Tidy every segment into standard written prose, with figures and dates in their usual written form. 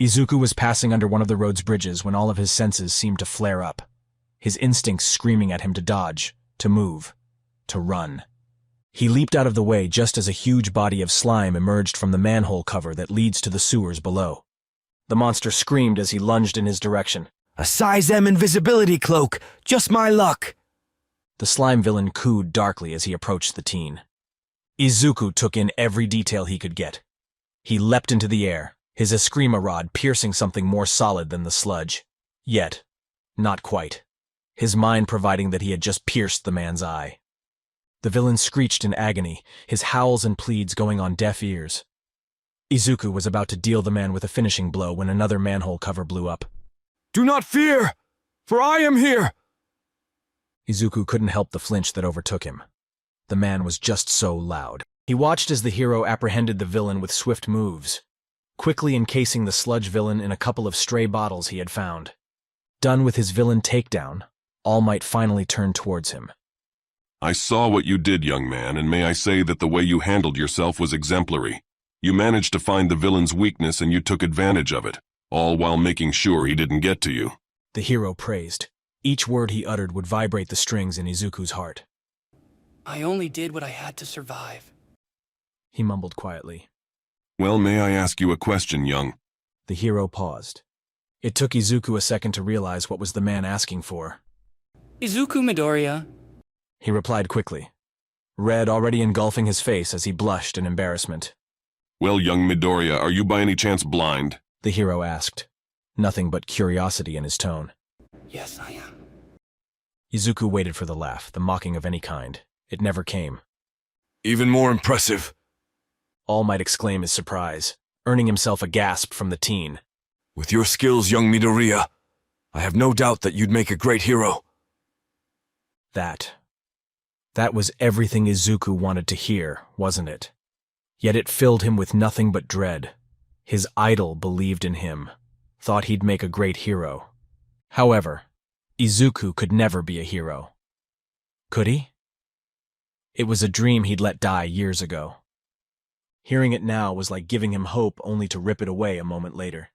Izuku was passing under one of the road's bridges when all of his senses seemed to flare up, his instincts screaming at him to dodge, to move, to run. He leaped out of the way just as a huge body of slime emerged from the manhole cover that leads to the sewers below. The monster screamed as he lunged in his direction. A size M invisibility cloak! Just my luck! The slime villain cooed darkly as he approached the teen. Izuku took in every detail he could get. He leapt into the air, his eskrima rod piercing something more solid than the sludge. Yet, not quite. His mind providing that he had just pierced the man's eye. The villain screeched in agony, his howls and pleads going on deaf ears. Izuku was about to deal the man with a finishing blow when another manhole cover blew up. Do not fear, for I am here! Izuku couldn't help the flinch that overtook him. The man was just so loud. He watched as the hero apprehended the villain with swift moves, quickly encasing the sludge villain in a couple of stray bottles he had found. Done with his villain takedown, All Might finally turned towards him. I saw what you did, young man, and may I say that the way you handled yourself was exemplary. You managed to find the villain's weakness and you took advantage of it, all while making sure he didn't get to you. The hero praised. Each word he uttered would vibrate the strings in Izuku's heart. I only did what I had to survive, He mumbled quietly. Well, may I ask you a question, young? The hero paused. It took Izuku a second to realize what was the man asking for. Izukumidoriya. He replied quickly, red already engulfing his face as he blushed in embarrassment. Well, young Midoriya, are you by any chance blind? The hero asked, nothing but curiosity in his tone. Yes, I am. Izuku waited for the laugh, the mocking of any kind. It never came. Even more impressive. All Might exclaim his surprise, earning himself a gasp from the teen. With your skills, young Midoriya, I have no doubt that you'd make a great hero. That was everything Izuku wanted to hear, wasn't it? Yet it filled him with nothing but dread. His idol believed in him, thought he'd make a great hero. However, Izuku could never be a hero. Could he? It was a dream he'd let die years ago. Hearing it now was like giving him hope only to rip it away a moment later.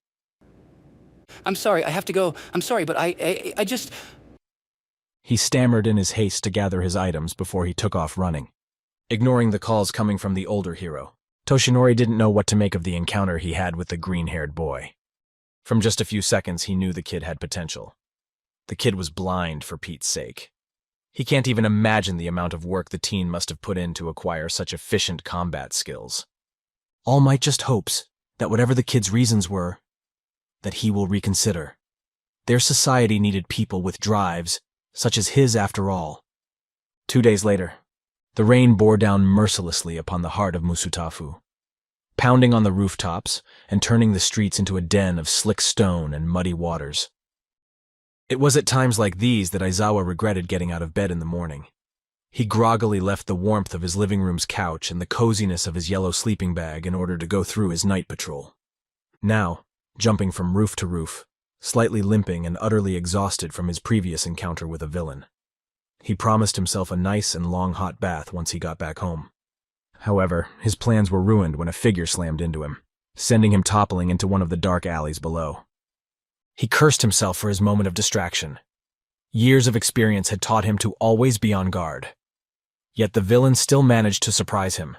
I'm sorry, I have to go. I'm sorry, but I just... He stammered in his haste to gather his items before he took off running, ignoring the calls coming from the older hero. Toshinori didn't know what to make of the encounter he had with the green-haired boy. From just a few seconds, he knew the kid had potential. The kid was blind, for Pete's sake. He can't even imagine the amount of work the teen must have put in to acquire such efficient combat skills. All Might just hopes that whatever the kid's reasons were, that he will reconsider. Their society needed people with drives, such as his after all. 2 days later, the rain bore down mercilessly upon the heart of Musutafu, pounding on the rooftops and turning the streets into a den of slick stone and muddy waters. It was at times like these that Aizawa regretted getting out of bed in the morning. He groggily left the warmth of his living room's couch and the coziness of his yellow sleeping bag in order to go through his night patrol. Now, jumping from roof to roof, slightly limping and utterly exhausted from his previous encounter with a villain. He promised himself a nice and long hot bath once he got back home. However, his plans were ruined when a figure slammed into him, sending him toppling into one of the dark alleys below. He cursed himself for his moment of distraction. Years of experience had taught him to always be on guard. Yet the villain still managed to surprise him.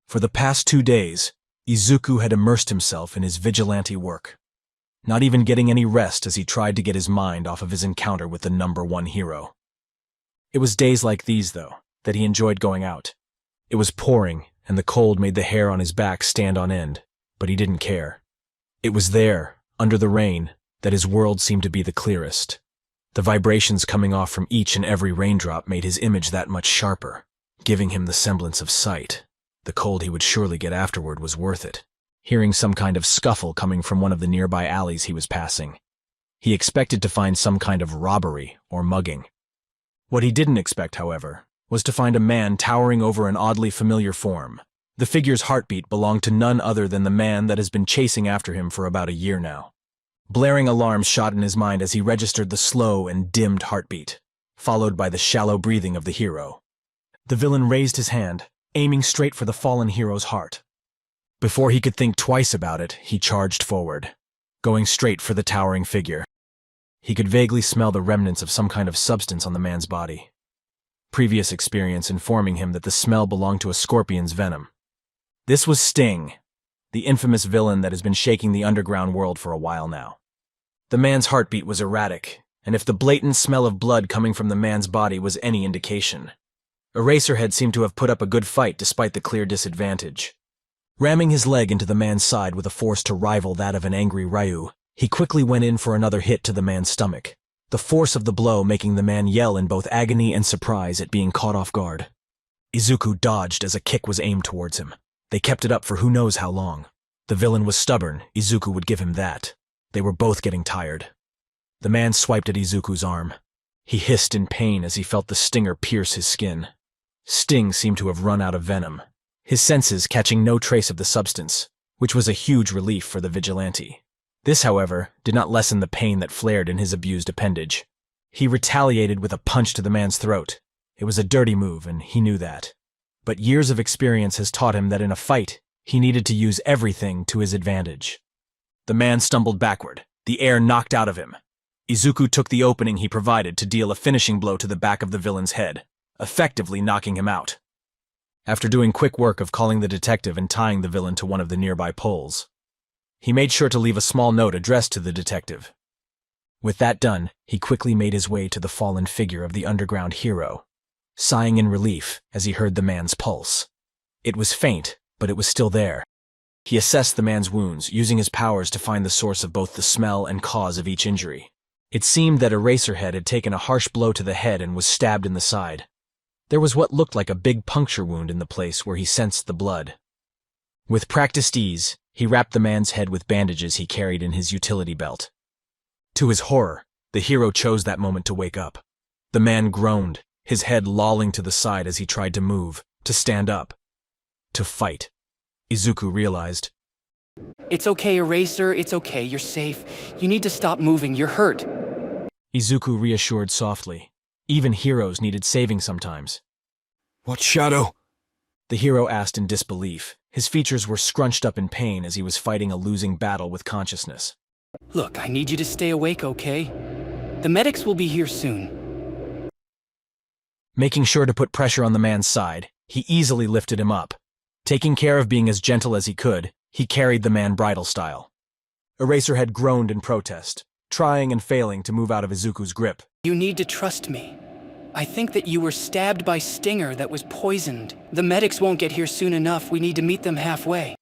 For the past 2 days, Izuku had immersed himself in his vigilante work, not even getting any rest as he tried to get his mind off of his encounter with the #1 hero. It was days like these, though, that he enjoyed going out. It was pouring, and the cold made the hair on his back stand on end, but he didn't care. It was there, under the rain, that his world seemed to be the clearest. The vibrations coming off from each and every raindrop made his image that much sharper, giving him the semblance of sight. The cold he would surely get afterward was worth it. Hearing some kind of scuffle coming from one of the nearby alleys he was passing, he expected to find some kind of robbery or mugging. What he didn't expect, however, was to find a man towering over an oddly familiar form. The figure's heartbeat belonged to none other than the man that has been chasing after him for about a year now. Blaring alarms shot in his mind as he registered the slow and dimmed heartbeat, followed by the shallow breathing of the hero. The villain raised his hand, aiming straight for the fallen hero's heart. Before he could think twice about it, he charged forward. going straight for the towering figure. He could vaguely smell the remnants of some kind of substance on the man's body. Previous experience informing him that the smell belonged to a scorpion's venom. This was Sting, the infamous villain that has been shaking the underground world for a while now. The man's heartbeat was erratic, and if the blatant smell of blood coming from the man's body was any indication, Eraserhead seemed to have put up a good fight despite the clear disadvantage. Ramming his leg into the man's side with a force to rival that of an angry Ryu, he quickly went in for another hit to the man's stomach, the force of the blow making the man yell in both agony and surprise at being caught off guard. Izuku dodged as a kick was aimed towards him. They kept it up for who knows how long. The villain was stubborn, Izuku would give him that. They were both getting tired. The man swiped at Izuku's arm. He hissed in pain as he felt the stinger pierce his skin. Sting seemed to have run out of venom, his senses catching no trace of the substance, which was a huge relief for the vigilante. This, however, did not lessen the pain that flared in his abused appendage. He retaliated with a punch to the man's throat. It was a dirty move, and he knew that. But years of experience has taught him that in a fight, he needed to use everything to his advantage. The man stumbled backward, the air knocked out of him. Izuku took the opening he provided to deal a finishing blow to the back of the villain's head, effectively knocking him out. After doing quick work of calling the detective and tying the villain to one of the nearby poles, he made sure to leave a small note addressed to the detective. With that done, he quickly made his way to the fallen figure of the underground hero, sighing in relief as he heard the man's pulse. It was faint, but it was still there. He assessed the man's wounds, using his powers to find the source of both the smell and cause of each injury. It seemed that Eraserhead had taken a harsh blow to the head and was stabbed in the side. There was what looked like a big puncture wound in the place where he sensed the blood. With practiced ease, he wrapped the man's head with bandages he carried in his utility belt. To his horror, the hero chose that moment to wake up. The man groaned, his head lolling to the side as he tried to move, to stand up, to fight. Izuku realized. It's okay, Eraser, it's okay, you're safe. You need to stop moving, you're hurt. Izuku reassured softly. Even heroes needed saving sometimes. What shadow? The hero asked in disbelief. His features were scrunched up in pain as he was fighting a losing battle with consciousness. Look, I need you to stay awake, okay? The medics will be here soon. Making sure to put pressure on the man's side, he easily lifted him up. Taking care of being as gentle as he could, he carried the man bridal style. Eraserhead groaned in protest, trying and failing to move out of Izuku's grip. You need to trust me. I think that you were stabbed by Stinger that was poisoned. The medics won't get here soon enough. We need to meet them halfway.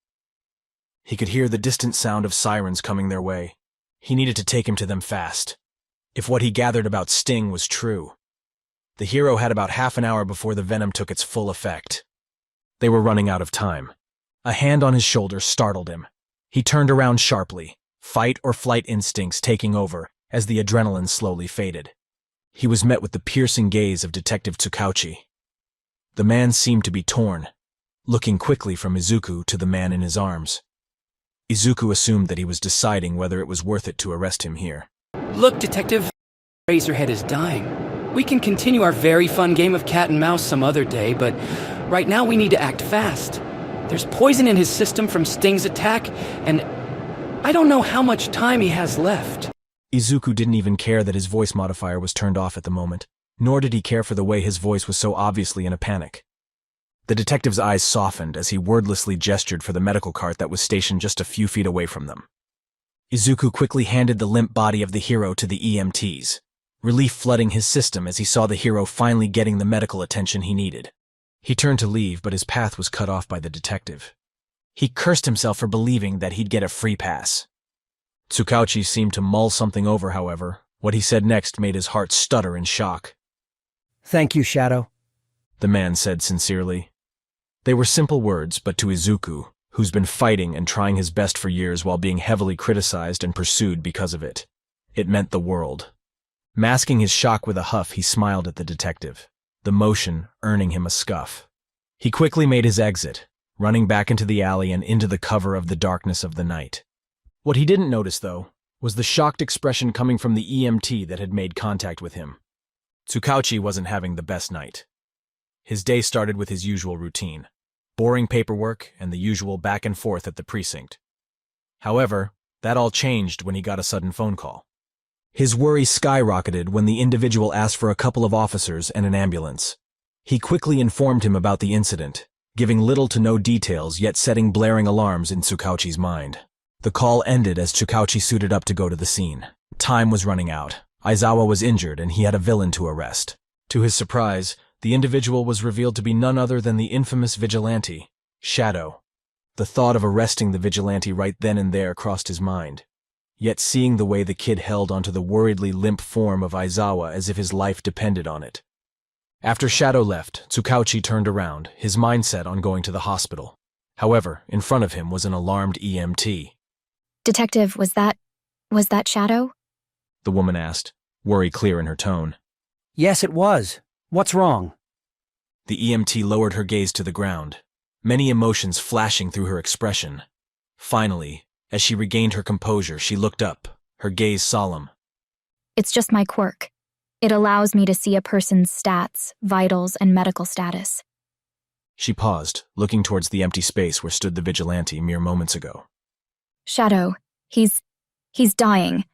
He could hear the distant sound of sirens coming their way. He needed to take him to them fast. If what he gathered about Sting was true. The hero had about half an hour before the venom took its full effect. They were running out of time. A hand on his shoulder startled him. He turned around sharply, fight or flight instincts taking over as the adrenaline slowly faded. He was met with the piercing gaze of Detective Tsukauchi. The man seemed to be torn, looking quickly from Izuku to the man in his arms. Izuku assumed that he was deciding whether it was worth it to arrest him here. Look, Detective, Eraserhead is dying. We can continue our very fun game of cat and mouse some other day, but right now we need to act fast. There's poison in his system from Sting's attack, and I don't know how much time he has left. Izuku didn't even care that his voice modifier was turned off at the moment, nor did he care for the way his voice was so obviously in a panic. The detective's eyes softened as he wordlessly gestured for the medical cart that was stationed just a few feet away from them. Izuku quickly handed the limp body of the hero to the EMTs, relief flooding his system as he saw the hero finally getting the medical attention he needed. He turned to leave, but his path was cut off by the detective. He cursed himself for believing that he'd get a free pass. Tsukauchi seemed to mull something over, however. What he said next made his heart stutter in shock. Thank you, Shadow, the man said sincerely. They were simple words, but to Izuku, who's been fighting and trying his best for years while being heavily criticized and pursued because of it, it meant the world. Masking his shock with a huff, he smiled at the detective, the motion earning him a scuff. He quickly made his exit, running back into the alley and into the cover of the darkness of the night. What he didn't notice, though, was the shocked expression coming from the EMT that had made contact with him. Tsukauchi wasn't having the best night. His day started with his usual routine, boring paperwork and the usual back and forth at the precinct. However, That all changed when he got a sudden phone call. His worry skyrocketed when the individual asked for a couple of officers and an ambulance. He quickly informed him about the incident, giving little to no details yet setting blaring alarms in Tsukauchi's mind. The call ended as Tsukauchi suited up to go to the scene. Time was running out. Aizawa was injured and he had a villain to arrest. To his surprise, the individual was revealed to be none other than the infamous vigilante, Shadow. The thought of arresting the vigilante right then and there crossed his mind. Yet seeing the way the kid held onto the worriedly limp form of Aizawa as if his life depended on it. After Shadow left, Tsukauchi turned around, his mind set on going to the hospital. However, in front of him was an alarmed EMT. Detective, was that Shadow? The woman asked, worry clear in her tone. Yes, it was. What's wrong? The EMT lowered her gaze to the ground, many emotions flashing through her expression. Finally, as she regained her composure, she looked up, her gaze solemn. It's just my quirk. It allows me to see a person's stats, vitals, and medical status. She paused, looking towards the empty space where stood the vigilante mere moments ago. Shadow, he's dying.